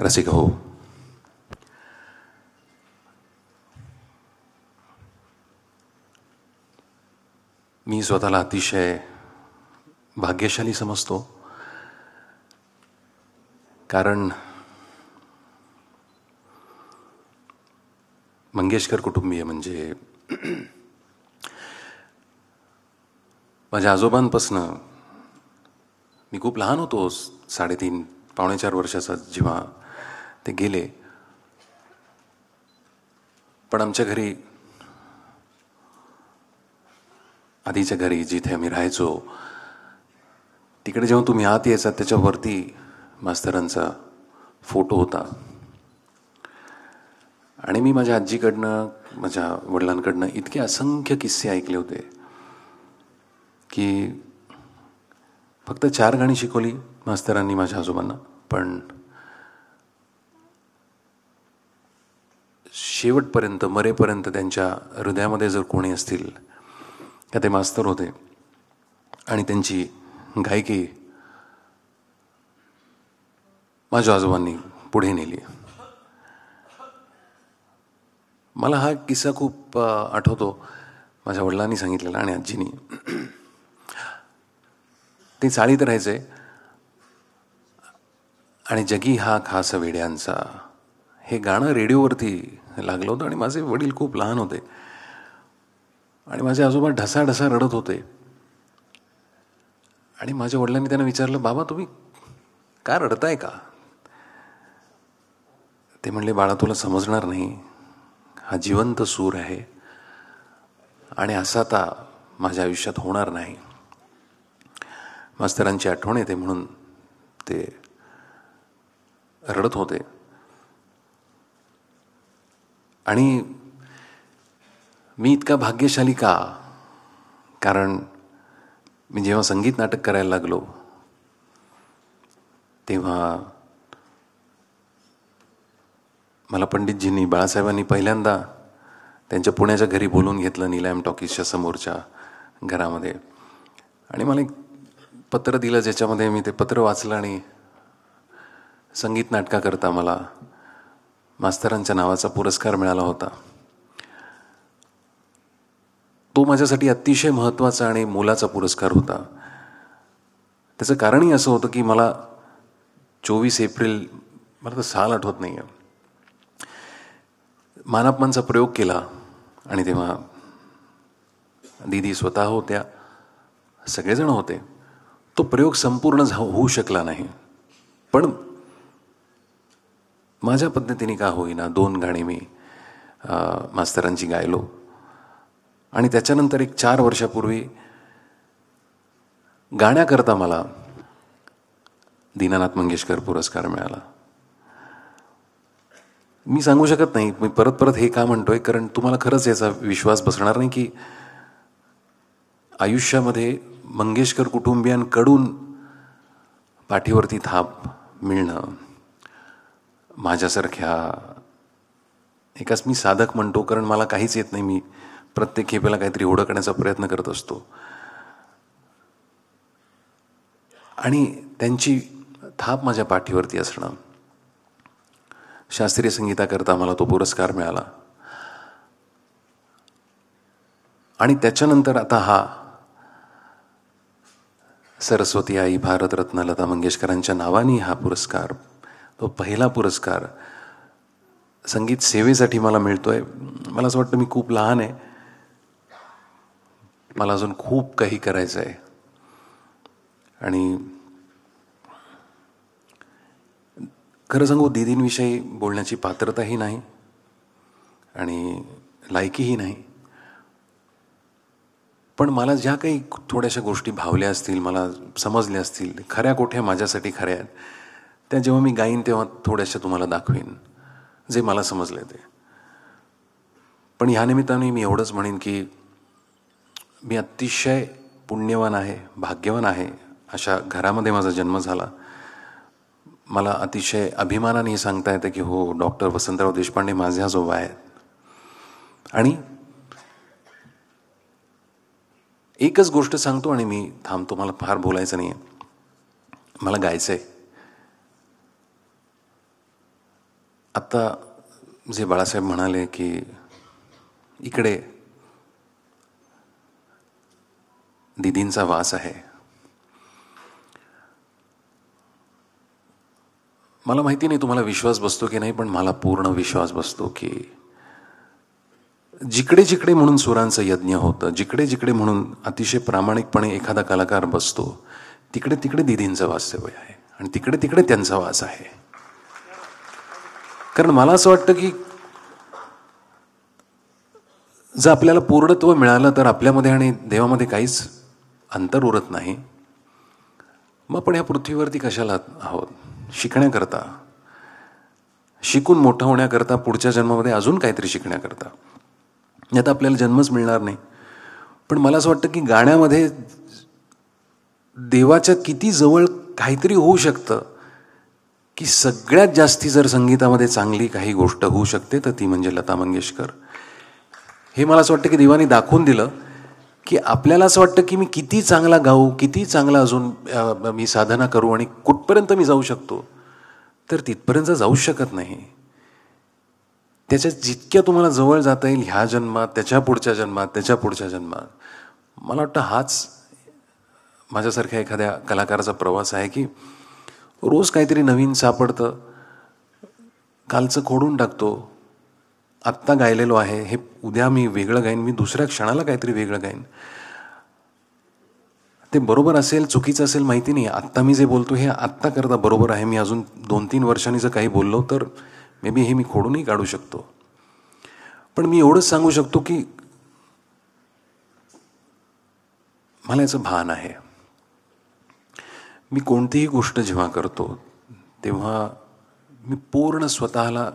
रसिक हो, मी स्वतःला अतिशय भाग्यशाली समजतो. कारण मंगेशकर कुटुंबीय म्हणजे माझ्या आजोबांपासनं मी खूप लहान होतो, 3.5 पावणे 4 वर्षाचा जेव्हा ते गेले. पण आमच्या घरी, आधीच्या घरी जिथे आम्ही राहायचो, तिकडे जेव्हा तुम्ही आत यायचा त्याच्यावरती मास्तरांचा फोटो होता. आणि मी माझ्या आजीकडनं, माझ्या वडिलांकडनं इतके असंख्य किस्से ऐकले होते की फक्त 4 गाणी शिकवली मास्तरांनी माझ्या आजोबांना, पण शेवटपर्यंत, मरेपर्यंत त्यांच्या हृदयामध्ये जर कोणी असतील का ते मास्तर होते. आणि त्यांची गायकी माझ्या आजोबांनी पुढे नेली. मला हा किस्सा खूप आठवतो, माझ्या वडिलांनी सांगितलेला आणि आजीनी. ते चाळीत राहायचे आणि जगी हा खास वेड्यांचा हे गाणं रेडिओवरती लागलं होतं. आणि माझे वडील खूप लहान होते आणि माझे आजोबा ढसाढसा रडत होते. आणि माझ्या वडिलांनी त्यांना विचारलं, बाबा तुम्ही का रडताय का? ते म्हणले, बाळा तुला समजणार नाही, हा जिवंत सूर आहे आणि असा आता माझ्या आयुष्यात होणार नाही. मास्तरांची आठवण येते म्हणून ते रडत होते. आणि मी इतका भाग्यशाली का? कारण मी जेव्हा संगीत नाटक करायला लागलो तेव्हा मला पंडितजींनी, बाळासाहेबांनी पहिल्यांदा त्यांच्या पुण्याच्या घरी बोलवून घेतलं, नीलायम टॉकीजच्या समोरच्या घरामध्ये. आणि मला एक पत्र दिलं ज्याच्यामध्ये मी ते पत्र वाचलं आणि संगीत नाटकाकरता मला मास्तरांच्या नावाचा पुरस्कार मिळाला होता. तो माझ्यासाठी अतिशय महत्त्वाचा आणि मोलाचा पुरस्कार होता. त्याचं कारणही असं होतं की मला 24 एप्रिल, मला तर साल आठवत नाही आहे, मानापमानचा प्रयोग केला. आणि तेव्हा दीदी स्वतः होत्या, सगळेजण होते. तो प्रयोग संपूर्ण होऊ शकला नाही, पण माझ्या पद्धतीने का होईना 2 गाणी मी मास्तरांची गायलो. आणि त्याच्यानंतर एक 4 वर्षापूर्वी गाण्याकरता मला दीनानाथ मंगेशकर पुरस्कार मिळाला. मी सांगू शकत नाही, मी परत परत हे का म्हणतोय, कारण तुम्हाला खरंच याचा विश्वास बसणार नाही की आयुष्यामध्ये मंगेशकर कुटुंबियांकडून पाठीवरती थाप मिळणं, माझ्यासारख्या एकाच, मी साधक म्हणतो कारण मला काहीच येत नाही, मी प्रत्येक खेपेला काहीतरी हुडकण्याचा प्रयत्न करत असतो. आणि त्यांची थाप माझ्या पाठीवरती असणं, शास्त्रीय संगीताकरता मला तो पुरस्कार मिळाला. आणि त्याच्यानंतर आता हा सरस्वती आई, भारतरत्न लता मंगेशकरांच्या नावाने हा पुरस्कार, तो पहिला पुरस्कार संगीत सेवेसाठी मला मिळतोय. मला असं वाटतं मी खूप लहान आहे, मला अजून खूप काही करायचं आहे. आणि खरं सांगू, दीदींविषयी बोलण्याची पात्रताही नाही आणि लायकीही नाही. पण मला ज्या काही थोड्याशा गोष्टी भावल्या असतील, मला समजल्या असतील, खऱ्या कोठ्या माझ्यासाठी खऱ्या आहेत, त्या जेव्हा मी गाईन तेव्हा थोड्याशा तुम्हाला दाखवीन जे मला समजले ते. पण ह्या निमित्ताने मी एवढंच म्हणेन की मी अतिशय पुण्यवान आहे, भाग्यवान आहे. अशा घरामध्ये माझा जन्म झाला. मला अतिशय अभिमानाने सांगता येतं की हो, डॉक्टर वसंतराव देशपांडे माझे आजोबा आहेत. आणि एकच गोष्ट सांगतो आणि मी थांबतो, मला फार बोलायचं नाही आहे, मला गायचं आहे. आत्ता जे बाळासाहेब म्हणाले की इकडे दीदींचा वास आहे, मला माहिती नाही तुम्हाला विश्वास बसतो की नाही, पण मला पूर्ण विश्वास बसतो की जिकडे जिकडे म्हणून सुरांचं यज्ञ होतं, जिकडे जिकडे म्हणून अतिशय प्रामाणिकपणे एखादा कलाकार बसतो, तिकडे तिकडे दीदींचं वास्तव्य आहे आणि तिकडे तिकडे त्यांचा वास आहे. कारण मला असं वाटतं की जर आपल्याला पूर्णत्व मिळालं तर आपल्यामध्ये आणि देवामध्ये काहीच अंतर उरत नाही. मग आपण ह्या पृथ्वीवरती कशाला आहोत? शिकण्याकरता, शिकून मोठं होण्याकरता, पुढच्या जन्मामध्ये अजून काहीतरी शिकण्याकरता. आता आपल्याला जन्मच मिळणार नाही. पण मला असं वाटतं की गाण्यामध्ये देवाच्या किती जवळ काहीतरी होऊ शकतं की सगळ्यात जास्ती जर संगीतामध्ये चांगली काही गोष्ट होऊ शकते तर ती म्हणजे लता मंगेशकर. हे मला असं वाटतं की देवाने दाखवून दिलं की आपल्याला असं वाटतं की मी किती चांगला गाऊ, किती चांगला अजून मी साधना करू आणि कुठपर्यंत मी जाऊ शकतो, तर तिथपर्यंत जाऊ शकत नाही. त्याच्यात जितक्या तुम्हाला जवळ जाता येईल ह्या जन्मात, त्याच्या पुढच्या जन्मात, त्याच्या पुढच्या जन्मात, मला वाटतं हाच माझ्यासारख्या एखाद्या कलाकाराचा प्रवास आहे की रोज काहीतरी नवीन सापडतं, कालचं खोडून टाकतो. आत्ता गायलेलो आहे हे उद्या मी वेगळं गाईन, मी दुसऱ्या क्षणाला काहीतरी वेगळं गाईन. ते बरोबर असेल चुकीचं असेल माहिती नाही. आत्ता मी जे बोलतो हे आत्ता करता बरोबर आहे. मी अजून 2-3 वर्षांनी जर काही बोललो तर मे बी हे मी खोडूनही काढू शकतो. पण मी एवढंच सांगू शकतो की मला याचं भान आहे. मी कोणतीही गोष्ट जेव्हा करतो तेव्हा मी पूर्ण स्वतःला,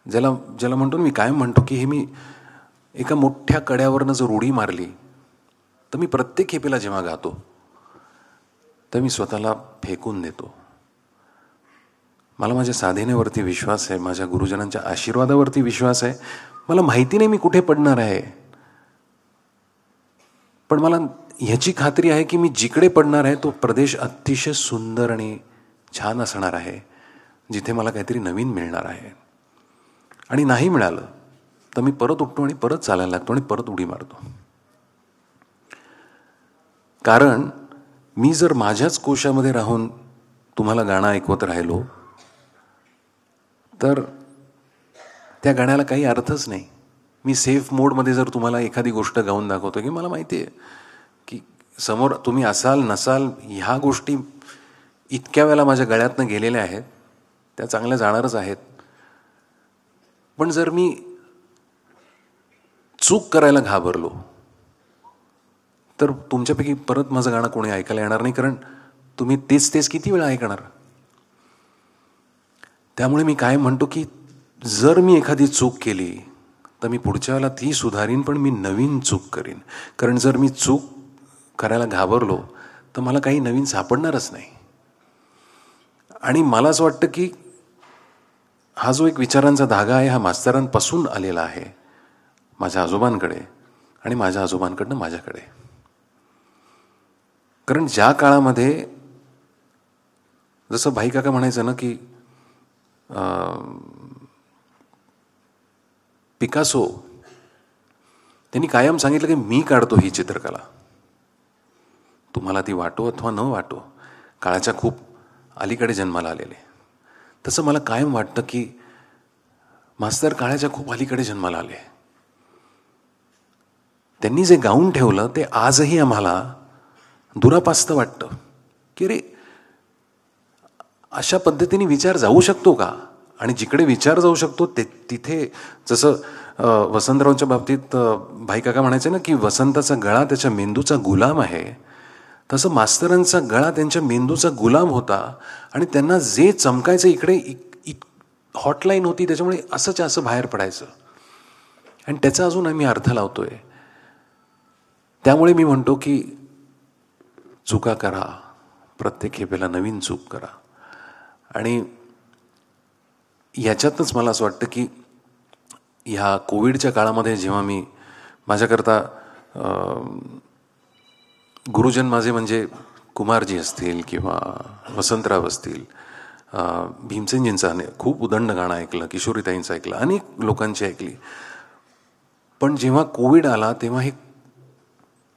ज्याला म्हणतो मी कायम म्हणतो की हे मी एका मोठ्या कड्यावरनं जर उडी मारली तर मी प्रत्येक खेपेला जेव्हा गातो तर मी स्वतःला फेकून देतो. मला माझ्या साधनेवरती विश्वास आहे, माझ्या गुरुजनांच्या आशीर्वादावरती विश्वास आहे. मला माहिती नाही मी कुठे पडणार आहे, पण मला ह्याची खात्री आहे की मी जिकडे पडणार आहे तो प्रदेश अतिशय सुंदर आणि छान असणार आहे, जिथे मला काहीतरी नवीन मिळणार आहे. आणि नाही मिळालं तर मी परत उठतो आणि परत चालायला लागतो आणि परत उडी मारतो. कारण मी जर माझ्याच कोशामध्ये राहून तुम्हाला गाणं ऐकवत राहिलो तर त्या गाण्याला काही अर्थच नाही. मी सेफ मोडमध्ये जर तुम्हाला एखादी गोष्ट गाऊन दाखवतो की मला माहिती आहे की समोर तुम्ही असाल नसाल, ह्या गोष्टी इतक्या वेळेला माझ्या गळ्यातनं गेलेल्या आहेत, त्या चांगल्या जाणारच आहेत. पण जर मी चूक करायला घाबरलो तर तुमच्यापैकी परत माझं गाणं कोणी ऐकायला येणार नाही, कारण तुम्ही तेच तेच किती वेळा ऐकणार. त्यामुळे मी काय म्हणतो की जर मी एखादी चूक केली तर मी पुढच्या वेळेला ती सुधारीन, पण मी नवीन चूक करीन. कारण जर मी चूक करायला घाबरलो तर मला काही नवीन सापडणारच नाही. आणि मला असं वाटतं की हा जो एक विचारांचा धागा आहे हा मास्तरांपासून आलेला आहे, माझ्या आजोबांकडे आणि माझ्या आजोबांकडनं माझ्याकडे. कारण ज्या काळामध्ये जसं भाई काका म्हणायचं ना की पिकासो त्यांनी कायम सांगितलं की मी काढतो ही चित्रकला, तुम्हाला ती वाटो अथवा न वाटो, काळाच्या खूप अलीकडे जन्माला आलेले. तसं मला कायम वाटतं की मास्तर काळाच्या खूप अलीकडे जन्माला आले. त्यांनी जे गाऊन ठेवलं ते आजही आम्हाला दुरापास्त वाटतं की रे अशा पद्धतीने विचार जाऊ शकतो का. आणि जिकडे विचार जाऊ शकतो तिथे जसं वसंतरावच्या बाबतीत भाई काका म्हणायचे ना की वसंताचा गळा त्याच्या मेंदूचा गुलाम आहे, तसं मास्तरांचा गळा त्यांच्या मेंदूचा गुलाम होता. आणि त्यांना जे चमकायचं इकडे हॉटलाईन होती, त्याच्यामुळे असंच असं बाहेर पडायचं आणि त्याचा अजून आम्ही अर्थ लावतोय. त्यामुळे मी म्हणतो की चुका करा, प्रत्येक खेपेला नवीन चूक करा. आणि याच्यातच मला असं वाटतं की ह्या कोविडच्या काळामध्ये जेव्हा मी माझ्याकरता गुरुजन माझे म्हणजे कुमारजी असतील किंवा वसंतराव असतील, भीमसेनजींचं खूप उदंड गाणं ऐकलं, किशोरीताईंचं ऐकलं, अनेक लोकांची ऐकली. पण जेव्हा कोविड आला तेव्हा हे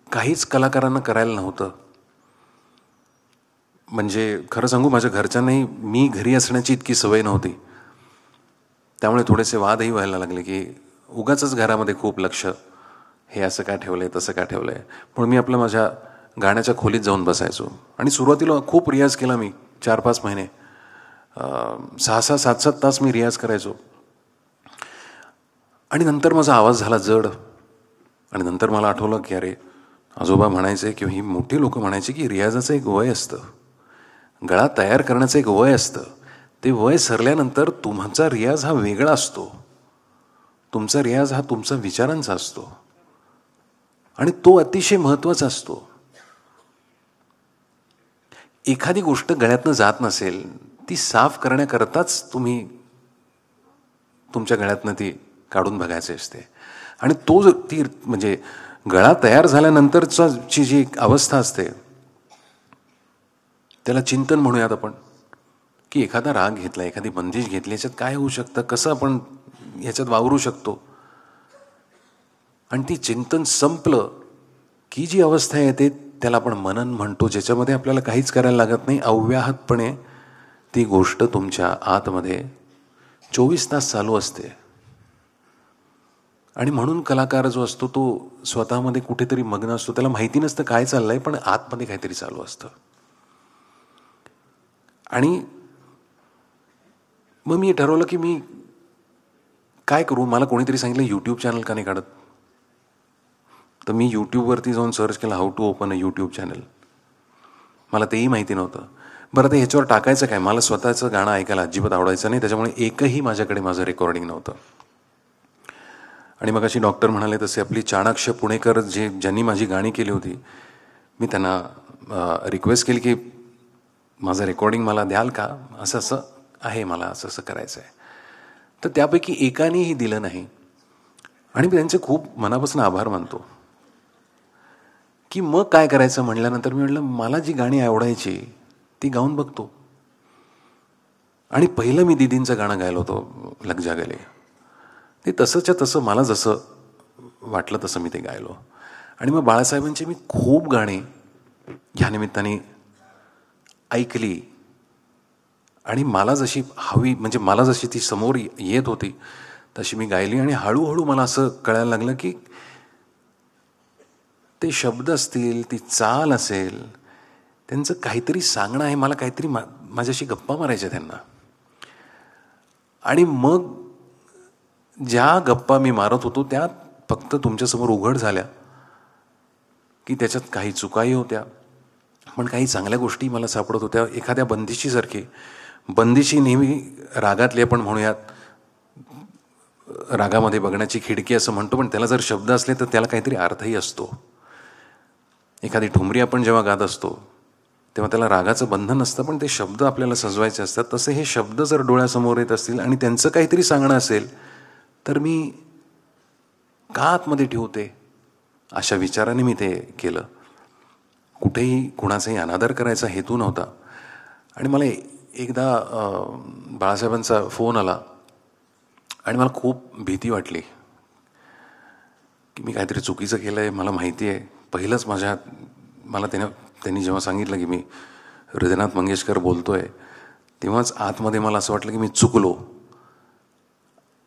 काहीच कलाकारांना करायला नव्हतं. म्हणजे खरं सांगू, माझ्या घरच्यांनाही मी घरी असण्याची इतकी सवय नव्हती. त्यामुळे थोडेसे वादही व्हायला लागले की उगाचच घरामध्ये खूप लक्ष, हे असं का ठेवलं आहे, तसं का ठेवलं आहे. पण मी आपलं माझ्या गाण्याच्या खोलीत जाऊन बसायचो आणि सुरुवातीला खूप रियाज केला मी. 4-5 महिने 6-6, 7-7 तास मी रियाज करायचो. आणि नंतर माझा आवाज झाला जड. आणि नंतर मला आठवलं की अरे, आजोबा म्हणायचे किंवा ही मोठी लोक म्हणायची की रियाजाचं एक वय असतं, गळा तयार करण्याचं एक वय असतं. ते वय सरल्यानंतर तुमचा रियाज हा वेगळा असतो. तुमचा रियाज हा तुमचा विचारांचा असतो आणि तो अतिशय महत्त्वाचा असतो. एखादी गोष्ट गळ्यातनं जात नसेल, ती साफ करण्याकरताच तुम्ही तुमच्या गळ्यातनं ती काढून बघायची असते. आणि तो जर ती म्हणजे गळा तयार झाल्यानंतरची जी अवस्था असते त्याला चिंतन म्हणूयात आपण. की एखादा राग घेतला, एखादी बंदिश घेतली, याच्यात काय होऊ शकतं, कसं आपण ह्याच्यात वावरू शकतो. आणि ती चिंतन संपलं की जी अवस्था येते त्याला आपण मनन म्हणतो, ज्याच्यामध्ये आपल्याला काहीच करायला लागत नाही. अव्याहतपणे ती गोष्ट तुमच्या आतमध्ये 24 तास चालू असते. आणि म्हणून कलाकार जो असतो तो स्वतःमध्ये कुठेतरी मग्न असतो. त्याला माहिती नसतं काय चाललंय, पण आतमध्ये काहीतरी चालू असतं. आणि मग मी ठरवलं की मी काय करू. मला कोणीतरी सांगितलं यूट्यूब चॅनल का नाही काढत. तर मी यूट्यूबवरती जाऊन सर्च केलं how to open a YouTube channel. मला तेही माहिती नव्हतं. बरं, तर ह्याच्यावर टाकायचं काय. मला स्वतःचं गाणं ऐकायला अजिबात आवडायचं नाही, त्याच्यामुळे एकही माझ्याकडे माझं रेकॉर्डिंग नव्हतं. आणि मग अशी डॉक्टर म्हणाले तसे आपली चाणाक्ष पुणेकर ज्यांनी माझी गाणी केली होती, मी त्यांना रिक्वेस्ट केली की माझं रेकॉर्डिंग मला द्याल का, असं असं आहे, मला असं असं करायचं आहे. तर त्यापैकी एकानेही दिलं नाही. आणि मी त्यांचे खूप मनापासून आभार मानतो. की मग काय करायचं म्हणल्यानंतर मी म्हटलं मला जी गाणी आवडायची ती गाऊन बघतो. आणि पहिलं मी दीदींचं गाणं गायलं होतं, लग जा गले. ते तसंच्या तसं मला जसं वाटलं तसं मी ते गायलो. आणि मग बाळासाहेबांची मी खूप गाणी ह्या निमित्ताने ऐकली. आणि मला जशी हवी, म्हणजे मला जशी ती समोर येत होती तशी मी गायली. आणि हळूहळू मला असं कळायला लागलं की ते शब्द असतील, ती चाल असेल, त्यांचं काहीतरी सांगणं आहे. मला काहीतरी माझ्याशी गप्पा मारायच्या त्यांना. आणि मग ज्या गप्पा मी मारत होतो त्या फक्त तुमच्यासमोर उघड झाल्या की त्याच्यात काही चुकाही होत्या, पण काही चांगल्या गोष्टी मला सापडत होत्या. एखाद्या बंदिशीसारखी. बंदिशी नेहमी रागातली आपण म्हणूयात, रागामध्ये बघण्याची खिडकी असं म्हणतो, पण त्याला जर शब्द असले तर त्याला काहीतरी अर्थही असतो. एखादी ठुमरी आपण जेव्हा गात असतो तेव्हा त्याला रागाचं बंधन असतं, पण ते शब्द आपल्याला सजवायचे असतात. तसे हे शब्द जर डोळ्यासमोर येत असतील आणि त्यांचं काहीतरी सांगणं असेल तर मी का आतमध्ये ठेवते, अशा विचाराने मी ते केलं. कुठेही कुणाचाही अनादर करायचा हेतू नव्हता. आणि मला एकदा बाळासाहेबांचा फोन आला आणि मला खूप भीती वाटली की मी काहीतरी चुकीचं केलं आहे, मला माहिती आहे. पहिलंच मला त्यांनी जेव्हा सांगितलं की मी हृदयनाथ मंगेशकर बोलतोय, तेव्हाच आतमध्ये मला असं वाटलं की मी चुकलो.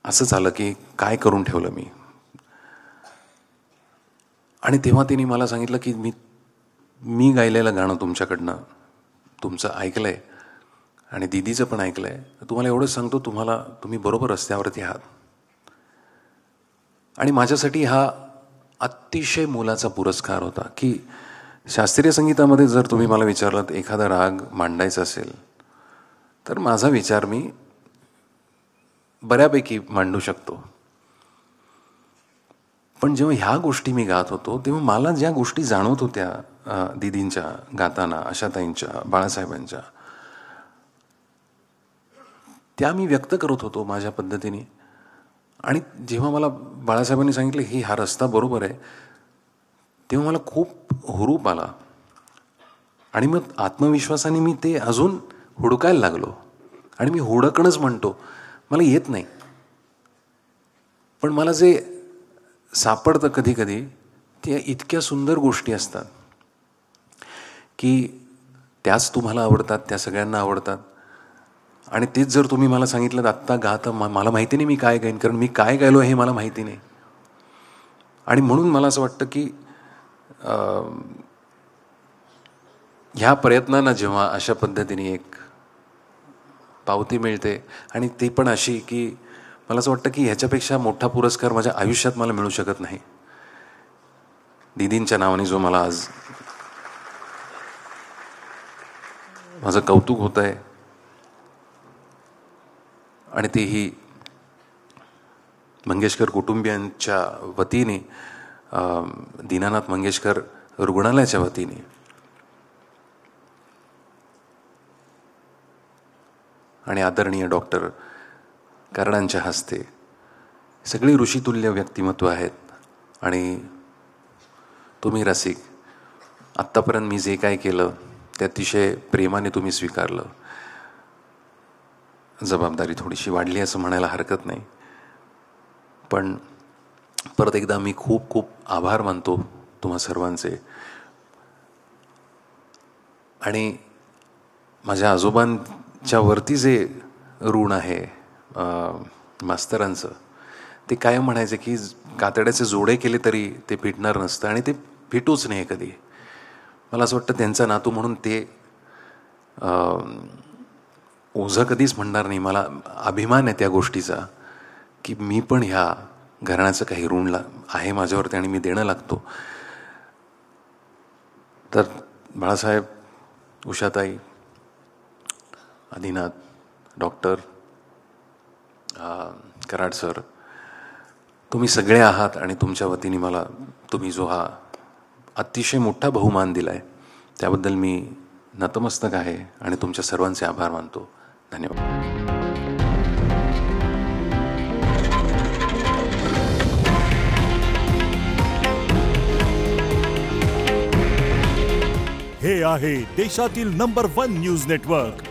असं झालं की काय करून ठेवलं मी. आणि तेव्हा त्यांनी मला सांगितलं की मी गायलेलं गाणं तुमच्याकडनं तुमचं ऐकलं आहे आणि दीदीचं पण ऐकलं आहे. तुम्हाला एवढंच सांगतो, तुम्ही बरोबर रस्त्यावरती आहात. आणि माझ्यासाठी हा अतिशय मोलाचा पुरस्कार होता की शास्त्रीय संगीतामध्ये जर तुम्ही मला विचारलं एखादा राग मांडायचा असेल तर माझा विचार मी बऱ्यापैकी मांडू शकतो. पण जेव्हा ह्या गोष्टी मी गात होतो तेव्हा मला ज्या गोष्टी जाणवत होत्या दीदींच्या गाताना, आशाताईंच्या, बाळासाहेबांच्या, त्या मी व्यक्त करत होतो माझ्या पद्धतीने. आणि जेव्हा मला बाळासाहेबांनी सांगितलं की हा रस्ता बरोबर आहे, तेव्हा मला खूप हुरूप आला. आणि मग आत्मविश्वासाने मी ते अजून हुडकायला लागलो आणि मी हुडकणंच म्हणतो, मला येत नाही. पण मला जे सापडतं कधी कधी त्या इतक्या सुंदर गोष्टी असतात की त्याच तुम्हाला आवडतात, त्या सगळ्यांना आवडतात. आणि तेच जर तुम्ही मला सांगितलं आत्ता गा, तर मला माहिती नाही मी काय गाईन, कारण मी काय गायलो हे मला माहिती नाही. आणि म्हणून मला असं वाटतं की ह्या प्रयत्नांना जेव्हा अशा पद्धतीने एक पावती मिळते, आणि ती पण अशी की मला असं वाटतं की ह्याच्यापेक्षा मोठा पुरस्कार माझ्या आयुष्यात मला मिळू शकत नाही. दीदींच्या नावाने जो मला आज माझं कौतुक होत आहे, आणि तेही मंगेशकर कुटुंबियांच्या वतीने, दीनानाथ मंगेशकर रुग्णालयाच्या वतीने. आणि आदरणीय डॉक्टर कर्णांच्या हस्ते. सगळी ऋषितुल्य व्यक्तिमत्व आहेत. आणि तुम्ही रसिक, आत्तापर्यंत मी जे काय केलं ते अतिशय प्रेमाने तुम्ही स्वीकारलं. जबाबदारी थोडीशी वाढली असं म्हणायला हरकत नाही. पण परत एकदा मी खूप खूप आभार मानतो तुम्हा सर्वांचे. आणि माझ्या आजोबांच्या वरती जे ऋण आहे मास्तरांचं, ते कायम म्हणायचे की कातड्याचे जोडे केले तरी ते फिटणार नसतं, आणि ते फिटूच नाही कधी. मला असं वाटतं त्यांचा नातू म्हणून ते ओझं कधीच म्हणणार नाही. मला अभिमान आहे त्या गोष्टीचा की मी पण ह्या घराण्याचं काही ऋण आहे माझ्यावरती, आणि मी देणं लागतो. तर बाळासाहेब, उषाताई, आदिनाथ, डॉक्टर, कराड सर, तुम्ही सगळे आहात. आणि तुमच्या वतीने मला तुम्ही जो हा अतिशय मोठा बहुमान दिला आहे त्याबद्दल मी नतमस्तक आहे, आणि तुमच्या सर्वांचे आभार मानतो. धन्यवाद. हे आहे देशातील नंबर 1 न्यूज नेटवर्क,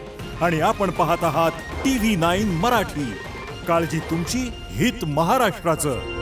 आणि आपण पाहत आहात TV9 मराठी. काळजी तुमची, हित महाराष्ट्राचं.